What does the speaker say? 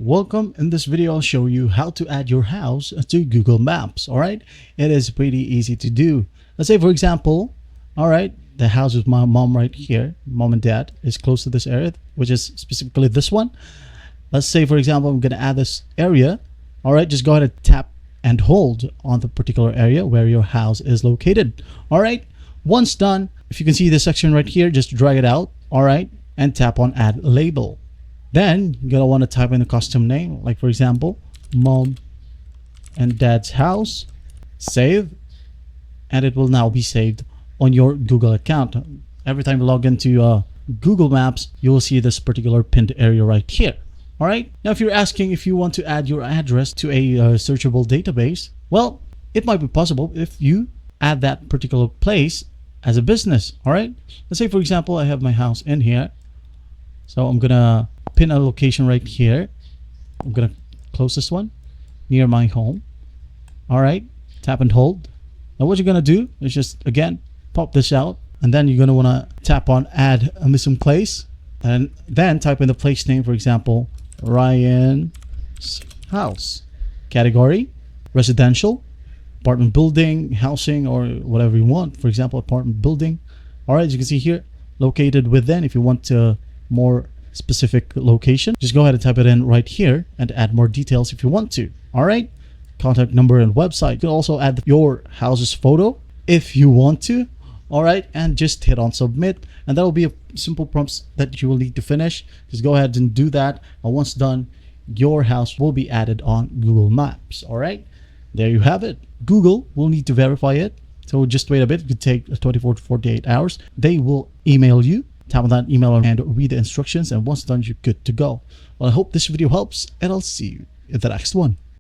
Welcome. In this video, I'll show you how to add your house to Google Maps. All right. It is pretty easy to do. Let's say, for example, all right, the house with my mom right here, mom and dad, is close to this area, which is specifically this one. Let's say, for example, I'm going to add this area. All right. Just go ahead and tap and hold on the particular area where your house is located. All right. Once done, if you can see this section right here, just drag it out. All right. And tap on add label. Then you're gonna want to type in a custom name, like for example, mom and dad's house. Save, and it will now be saved on your Google account. Every time you log into Google Maps, you will see this particular pinned area right here. All right. Now, if you're asking if you want to add your address to a searchable database, well, it might be possible if you add that particular place as a business. All right. Let's say, for example, I have my house in here, so I'm gonna pin a location right here. I'm gonna close this one near my home. All right, tap and hold. Now what you're gonna do is just again pop this out, and then you're gonna want to tap on add a missing place, and then type in the place name. For example, Ryan's house. Category residential, apartment building, housing, or whatever you want. For example, apartment building. All right, as you can see here, located within. If you want to more specific location, just go ahead and type it in right here and add more details if you want to. All right, contact number and website. You can also add your house's photo if you want to. All right, and just hit on submit, and that will be a simple prompts that you will need to finish. Just go ahead and do that, and once done, your house will be added on Google Maps. All right, there you have it. Google will need to verify it, so just wait a bit. It could take 24 to 48 hours. They will email you. Tap on that email and read the instructions, and once done, you're good to go. Well, I hope this video helps, and I'll see you in the next one.